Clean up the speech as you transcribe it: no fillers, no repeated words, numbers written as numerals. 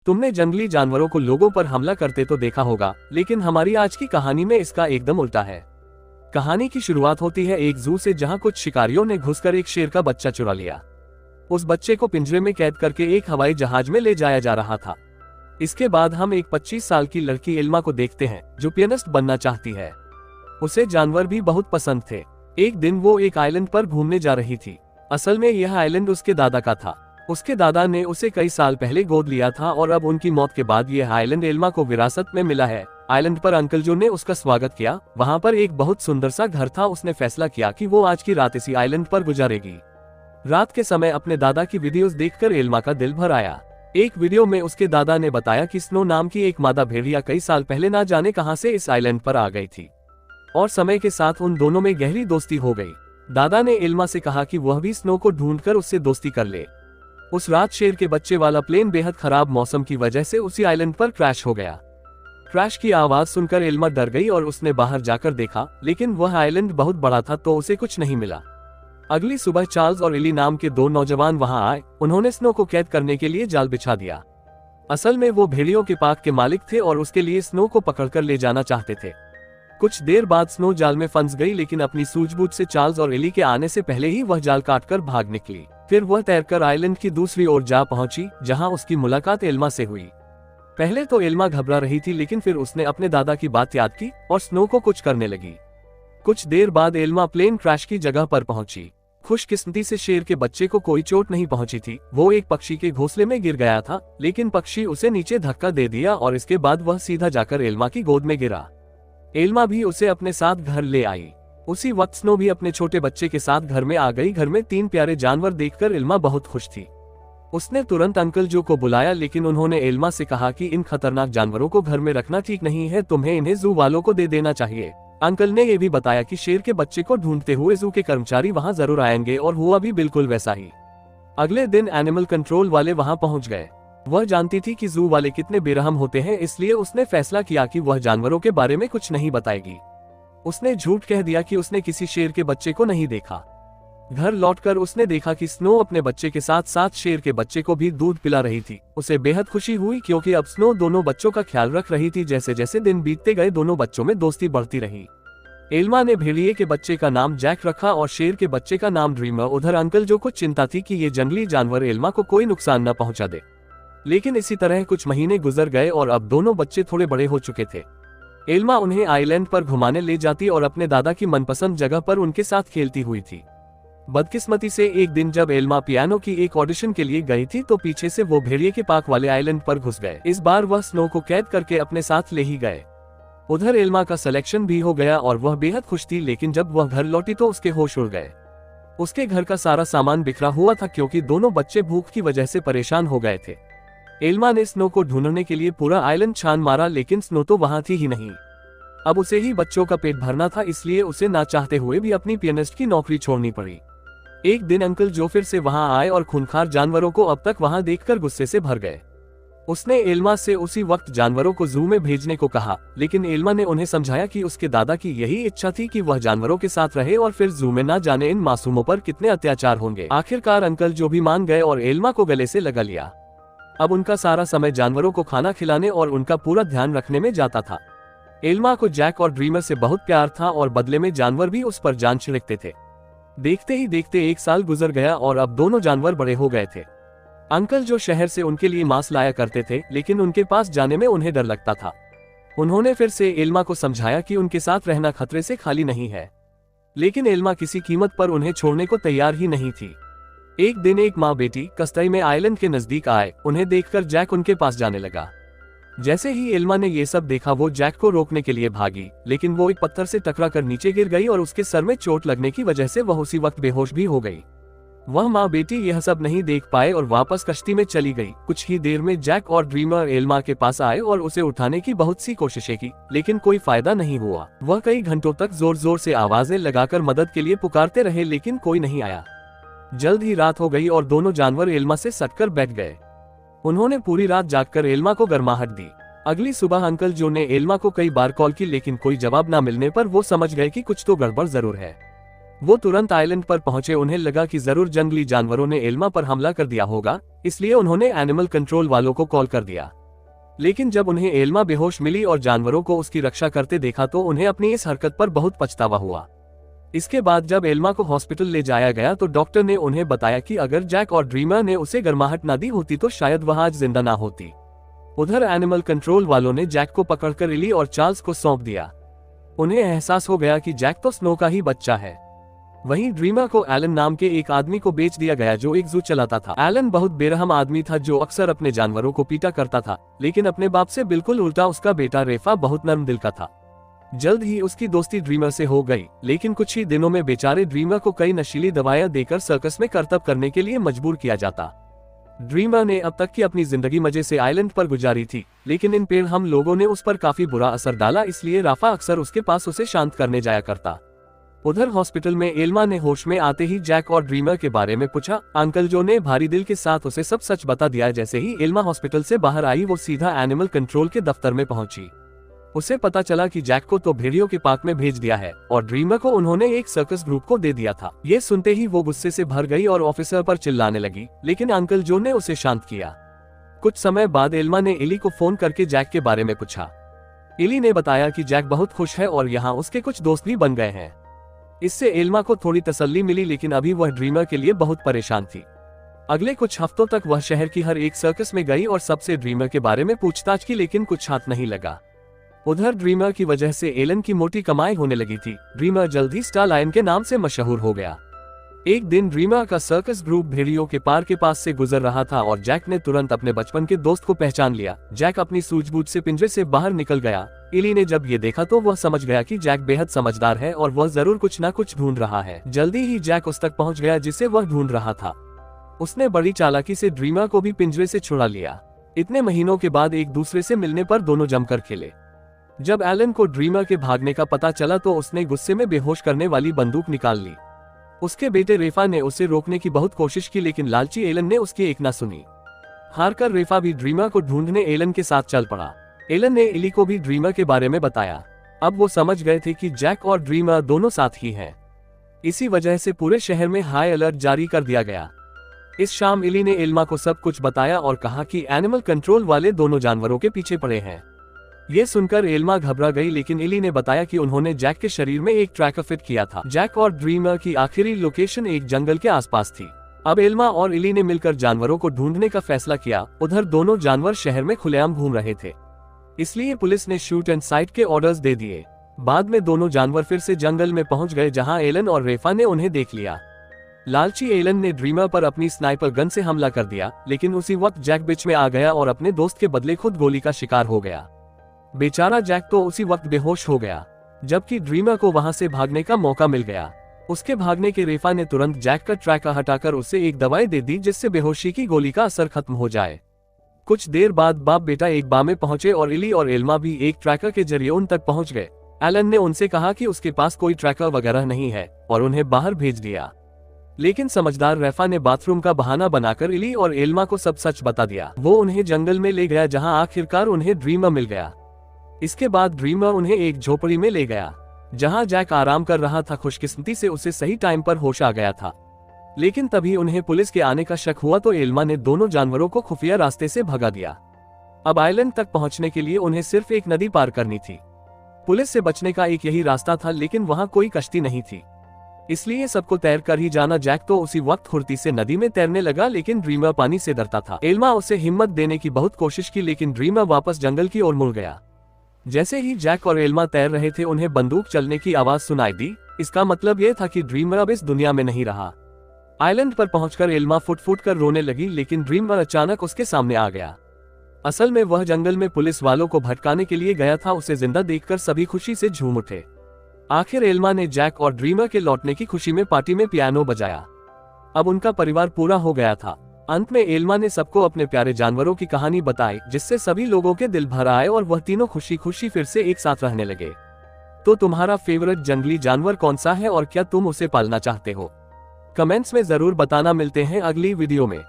तुमने जंगली जानवरों को लोगों पर हमला करते तो देखा होगा, लेकिन हमारी आज की कहानी में इसका एकदम उल्टा है। कहानी की शुरुआत होती है एक जू से, जहां कुछ शिकारियों ने घुसकर एक शेर का बच्चा चुरा लिया। उस बच्चे को पिंजरे में कैद करके एक हवाई जहाज में ले जाया जा रहा था। इसके बाद हम एक 25 साल की लड़की एल्मा को देखते हैं, जो पियानिस्ट बनना चाहती है। उसे जानवर भी बहुत पसंद थे। एक दिन वो एक आइलैंड पर घूमने जा रही थी। असल में यह आइलैंड उसके दादा का था। उसके दादा ने उसे कई साल पहले गोद लिया था और अब उनकी मौत के बाद यह आइलैंड एल्मा को विरासत में मिला है। आइलैंड पर अंकल जो ने उसका स्वागत किया। वहाँ पर एक बहुत सुंदर सा घर था। उसने फैसला किया कि वो आज की रात इसी आइलैंड पर गुजारेगी। रात के समय अपने दादा की वीडियोस देखकर एल्मा का दिल भर आया। एक वीडियो में उसके दादा ने बताया कि स्नो नाम की एक मादा भेड़िया कई साल पहले ना जाने कहां से इस आइलैंड पर आ गई थी और समय के साथ उन दोनों में गहरी दोस्ती हो गई। दादा ने एल्मा से कहा कि वह भी स्नो को ढूंढकर उससे दोस्ती कर ले। उस रात शेर के बच्चे वाला प्लेन बेहद खराब मौसम की वजह से उसी आइलैंड पर क्रैश हो गया। क्रैश की आवाज सुनकर एल्मा डर गई और उसने बाहर जाकर देखा, लेकिन वह आइलैंड बहुत बड़ा था तो उसे कुछ नहीं मिला। अगली सुबह चार्ल्स और एली नाम के दो नौजवान वहां आए। उन्होंने स्नो को कैद करने के लिए जाल बिछा दिया। असल में वो भेड़ियों के पार्क के मालिक थे और उसके लिए स्नो को पकड़कर ले जाना चाहते थे। कुछ देर बाद स्नो जाल में फंस गई, लेकिन अपनी सूझबूझ से चार्ल्स और एली के आने से पहले ही वह जाल काटकर भाग निकली। फिर वह तैरकर आइलैंड की दूसरी ओर जा पहुंची, जहां उसकी मुलाकात एल्मा से हुई। पहले तो एल्मा घबरा रही थी, लेकिन फिर उसने अपने दादा की बात याद की और स्नो को कुछ करने लगी। कुछ देर बाद एल्मा प्लेन क्रैश की जगह पर पहुंची। खुशकिस्मती से शेर के बच्चे को कोई चोट नहीं पहुंची थी। वो एक पक्षी के घोंसले में गिर गया था, लेकिन पक्षी उसे नीचे धक्का दे दिया और इसके बाद वह सीधा जाकर एल्मा की गोद में गिरा। एल्मा भी उसे अपने साथ घर ले आई। उसी वक्त स्नो भी अपने छोटे बच्चे के साथ घर में आ गई। घर में 3 प्यारे जानवर देखकर एल्मा बहुत खुश थी। उसने तुरंत अंकल जो को बुलाया, लेकिन उन्होंने एल्मा से कहा कि इन खतरनाक जानवरों को घर में रखना ठीक नहीं है, तुम्हें इन्हें जू वालों को दे देना चाहिए। अंकल ने यह भी बताया कि शेर के बच्चे को ढूंढते हुए जू के कर्मचारी वहां जरूर आएंगे, और हुआ भी बिल्कुल वैसा ही। अगले दिन एनिमल कंट्रोल वाले वहां पहुंच गए। वह जानती थी कि जू वाले कितने बेरहम होते हैं, इसलिए उसने फैसला किया कि वह जानवरों के बारे में कुछ नहीं बताएगी। उसने झूठ कह दिया कि उसने किसी शेर के बच्चे को नहीं देखा। घर लौटकर उसने देखा कि स्नो अपने बच्चे के साथ साथ शेर के बच्चे को भी दूध पिला रही थी। उसे बेहद खुशी हुई, क्योंकि अब स्नो दोनों बच्चों का ख्याल रख रही थी। जैसे जैसे दिन बीतते गए, दोनों बच्चों में दोस्ती बढ़ती रही। एल्मा ने भेड़िए के बच्चे का नाम जैक रखा और शेर के बच्चे का नाम ड्रीमर। उधर अंकल जो को चिंता थी कि ये जंगली जानवर एल्मा को कोई नुकसान न पहुंचा दे। लेकिन इसी तरह कुछ महीने गुजर गए और अब दोनों बच्चे थोड़े बड़े हो चुके थे। एल्मा उन्हें आइलैंड पर घुमाने ले जाती और अपने दादा की मनपसंद जगह पर उनके साथ खेलती हुई थी। बदकिस्मती से एक दिन जब एल्मा पियानो की एक ऑडिशन के लिए गई थी, तो पीछे से वो भेड़िए के पार्क वाले आइलैंड पर घुस गए। इस बार वह स्नो को कैद करके अपने साथ ले ही गए। उधर एल्मा का सिलेक्शन भी हो गया और वह बेहद खुश थी, लेकिन जब वह घर लौटी तो उसके होश उड़ गए। उसके घर का सारा सामान बिखरा हुआ था, क्योंकि दोनों बच्चे भूख की वजह से परेशान हो गए थे। एल्मा ने स्नो को ढूंढने के लिए पूरा आइलैंड छान मारा, लेकिन स्नो तो वहां थी ही नहीं। अब उसे ही बच्चों का पेट भरना था, इसलिए उसे ना चाहते हुए भी अपनी पियानिस्ट की नौकरी छोड़नी पड़ी। एक दिन अंकल जो फिर से वहां आए और खूंखार जानवरों को अब तक वहां देखकर गुस्से से भर गए। उसने एल्मा से उसी वक्त जानवरों को जू में भेजने को कहा, लेकिन एल्मा ने उन्हें समझाया कि उसके दादा की यही इच्छा थी कि वह जानवरों के साथ रहे और फिर जू में ना जाने इन मासूमों पर कितने अत्याचार होंगे। आखिरकार अंकल जो भी मान गए और एल्मा को गले से लगा लिया। अब उनका सारा समय जानवरों को खाना खिलाने और उनका पूरा ध्यान रखने में जाता था। एल्मा को जैक और ड्रीमर से बहुत प्यार था और बदले में जानवर भी उस पर जान छिड़कते थे। देखते ही देखते 1 साल गुजर गया और अब दोनों जानवर बड़े हो गए थे। अंकल जो शहर से उनके लिए मांस लाया करते थे, लेकिन उनके पास जाने में उन्हें डर लगता था। उन्होंने फिर से एल्मा को समझाया कि उनके साथ रहना खतरे से खाली नहीं है, लेकिन एल्मा किसी कीमत पर उन्हें छोड़ने को तैयार ही नहीं थी। एक दिन एक माँ बेटी कस्तई में आइलैंड के नजदीक आए। उन्हें देखकर जैक उनके पास जाने लगा। जैसे ही एल्मा ने ये सब देखा, वो जैक को रोकने के लिए भागी, लेकिन वो एक पत्थर से टकरा कर नीचे गिर गई और उसके सर में चोट लगने की वजह से वह उसी वक्त बेहोश भी हो गई। वह माँ बेटी यह सब नहीं देख पाए और वापस कश्ती में चली गई। कुछ ही देर में जैक और ड्रीमर एल्मा के पास आए और उसे उठाने की बहुत सी कोशिशें की, लेकिन कोई फायदा नहीं हुआ। वह कई घंटों तक जोर जोर से आवाजें लगाकर मदद के लिए पुकारते रहे, लेकिन कोई नहीं आया। जल्द ही रात हो गई और दोनों जानवर एल्मा से सटकर बैठ गए। उन्होंने पूरी रात जागकर एल्मा को गर्माहट दी। अगली सुबह अंकल जो ने एल्मा को कई बार कॉल की, लेकिन कोई जवाब न मिलने पर वो समझ गए कि कुछ तो गड़बड़ जरूर है। वो तुरंत आइलैंड पर पहुंचे। उन्हें लगा कि जरूर जंगली जानवरों ने एल्मा पर हमला कर दिया होगा, इसलिए उन्होंने एनिमल कंट्रोल वालों को कॉल कर दिया। लेकिन जब उन्हें एल्मा बेहोश मिली और जानवरों को उसकी रक्षा करते देखा तो उन्हें अपनी इस हरकत पर बहुत पछतावा हुआ। इसके बाद जब एल्मा को हॉस्पिटल ले जाया गया तो डॉक्टर ने उन्हें बताया कि अगर जैक और ड्रीमर ने उसे गर्माहट ना दी होती तो शायद वह आज जिंदा ना होती। उधर एनिमल कंट्रोल वालों ने जैक को पकड़कर इली और चार्ल्स को सौंप दिया। उन्हें एहसास हो गया कि जैक तो स्नो का ही बच्चा है। वहीं ड्रीमर को एलन नाम के एक आदमी को बेच दिया गया जो एक जू चलाता था। एलन बहुत बेरहम आदमी था जो अक्सर अपने जानवरों को पीटा करता था, लेकिन अपने बाप से बिल्कुल उल्टा उसका बेटा रेफा बहुत नर्म दिल का था। जल्द ही उसकी दोस्ती ड्रीमर से हो गई, लेकिन कुछ ही दिनों में बेचारे ड्रीमर को कई नशीली दवाएं देकर सर्कस में करतब करने के लिए मजबूर किया जाता। ड्रीमर ने अब तक की अपनी जिंदगी मजे से आइलैंड पर गुजारी थी, लेकिन इन पेड़ हम लोगों ने उस पर काफी बुरा असर डाला, इसलिए राफा अक्सर उसके पास उसे शांत करने जाया करता। उधर हॉस्पिटल में एल्मा ने होश में आते ही जैक और ड्रीमर के बारे में पूछा। अंकल जो ने भारी दिल के साथ उसे सब सच बता दिया। जैसे ही एल्मा हॉस्पिटल से बाहर आई वो सीधा एनिमल कंट्रोल के दफ्तर में पहुंची। उसे पता चला कि जैक को तो भेड़ियों के पार्क में भेज दिया है और ड्रीमर को उन्होंने एक सर्कस ग्रुप को दे दिया था। ये सुनते ही वो गुस्से से भर गई और ऑफिसर पर चिल्लाने लगी, लेकिन अंकल जो ने उसे शांत किया। कुछ समय बाद एल्मा ने इली को फोन करके जैक के बारे में पूछा। इली ने बताया कि जैक बहुत खुश है और यहाँ उसके कुछ दोस्त भी बन गए हैं। इससे एल्मा को थोड़ी तसल्ली मिली, लेकिन अभी वह ड्रीमर के लिए बहुत परेशान थी। अगले कुछ हफ्तों तक वह शहर की हर एक सर्कस में गई और सबसे ड्रीमर के बारे में पूछताछ की, लेकिन कुछ हाथ नहीं लगा। उधर ड्रीमर की वजह से एलन की मोटी कमाई होने लगी थी। ड्रीमर जल्द ही स्टार लायन के नाम से मशहूर हो गया। एक दिन ड्रीमर का सर्कस ग्रुप भेड़ियों के पार्क के पास से गुजर रहा था और जैक ने तुरंत अपने बचपन के दोस्त को पहचान लिया। जैक अपनी सूझबूझ से पिंजरे से बाहर निकल गया। इली ने जब ये देखा तो वह समझ गया कि जैक बेहद समझदार है और वह जरूर कुछ न कुछ ढूंढ रहा है। जल्दी ही जैक उस तक पहुंच गया जिसे वह ढूंढ रहा था। उसने बड़ी चालाकी से ड्रीमर को भी पिंजरे से छुड़ा लिया। इतने महीनों के बाद एक दूसरे से मिलने पर दोनों जमकर खेले। जब एलन को ड्रीमर के भागने का पता चला तो उसने गुस्से में बेहोश करने वाली बंदूक निकाल ली। उसके बेटे रेफा ने उसे रोकने की बहुत कोशिश की, लेकिन लालची एलन ने उसकी एक न सुनी। हारकर रेफा भी ड्रीमर को ढूंढने एलन के साथ चल पड़ा। एलन ने इली को भी ड्रीमर के बारे में बताया। अब वो समझ गए थे कि जैक और ड्रीमर दोनों साथ ही हैं। इसी वजह से पूरे शहर में हाई अलर्ट जारी कर दिया गया। इस शाम इली ने एल्मा को सब कुछ बताया और कहा कि एनिमल कंट्रोल वाले दोनों जानवरों के पीछे पड़े हैं। ये सुनकर एल्मा घबरा गई, लेकिन इली ने बताया कि उन्होंने जैक के शरीर में एक ट्रैकर फिट किया था। जैक और ड्रीमर की आखिरी लोकेशन एक जंगल के आसपास थी। अब एल्मा और इली ने मिलकर जानवरों को ढूंढने का फैसला किया। उधर दोनों जानवर शहर में खुलेआम घूम रहे थे, इसलिए पुलिस ने शूट एंड साइट के ऑर्डर्स दे दिए। बाद में दोनों जानवर फिर से जंगल में पहुंच गए, जहां एलन और रेफा ने उन्हें देख लिया। लालची एलन ने ड्रीमर पर अपनी स्नाइपर गन से हमला कर दिया, लेकिन उसी वक्त जैक बीच में आ गया और अपने दोस्त के बदले खुद गोली का शिकार हो गया। बेचारा जैक तो उसी वक्त बेहोश हो गया, जबकि ड्रीमर को वहां से भागने का मौका मिल गया। उसके भागने के रेफा ने तुरंत जैक का ट्रैकर हटाकर उसे एक दवाई दे दी, जिससे बेहोशी की गोली का असर खत्म हो जाए। कुछ देर बाद बाप बेटा एक बार में पहुंचे और इली और एल्मा भी एक ट्रैकर के जरिए उन तक पहुंच गए। एलन ने उनसे कहा कि उसके पास कोई ट्रैकर वगैरह नहीं है और उन्हें बाहर भेज दिया, लेकिन समझदार रेफा ने बाथरूम का बहाना बनाकर इली और एल्मा को सब सच बता दिया। वो उन्हें जंगल में ले गया, जहां आखिरकार उन्हें ड्रीमर मिल गया। इसके बाद ड्रीमर उन्हें एक झोपड़ी में ले गया, जहां जैक आराम कर रहा था। खुशकिस्मती से उसे सही टाइम पर होश आ गया था, लेकिन तभी उन्हें पुलिस के आने का शक हुआ तो एल्मा ने दोनों जानवरों को खुफिया रास्ते से भगा दिया। अब आइलैंड तक पहुंचने के लिए उन्हें सिर्फ एक नदी पार करनी थी। पुलिस से बचने का एक यही रास्ता था, लेकिन वहां कोई कश्ती नहीं थी, इसलिए सबको तैर कर ही जाना। जैक तो उसी वक्त फुर्ती से नदी में तैरने लगा, लेकिन ड्रीमर पानी से डरता था। एल्मा उसे हिम्मत देने की बहुत कोशिश की, लेकिन ड्रीमर वापस जंगल की ओर मुड़ गया। जैसे ही जैक और एल्मा तैर रहे थे, उन्हें बंदूक चलने की आवाज सुनाई दी। इसका मतलब यह था कि ड्रीमर अब इस दुनिया में नहीं रहा। आइलैंड पर पहुंचकर एल्मा फुट फुट कर रोने लगी, लेकिन ड्रीमर अचानक उसके सामने आ गया। असल में वह जंगल में पुलिस वालों को भटकाने के लिए गया था। उसे जिंदा देखकर सभी खुशी से झूम उठे। आखिर एल्मा ने जैक और ड्रीमर के लौटने की खुशी में पार्टी में पियानो बजाया। अब उनका परिवार पूरा हो गया था। अंत में एल्मा ने सबको अपने प्यारे जानवरों की कहानी बताई, जिससे सभी लोगों के दिल भर आए और वह तीनों खुशी खुशी फिर से एक साथ रहने लगे। तो तुम्हारा फेवरेट जंगली जानवर कौन सा है और क्या तुम उसे पालना चाहते हो? कमेंट्स में जरूर बताना। मिलते हैं अगली वीडियो में।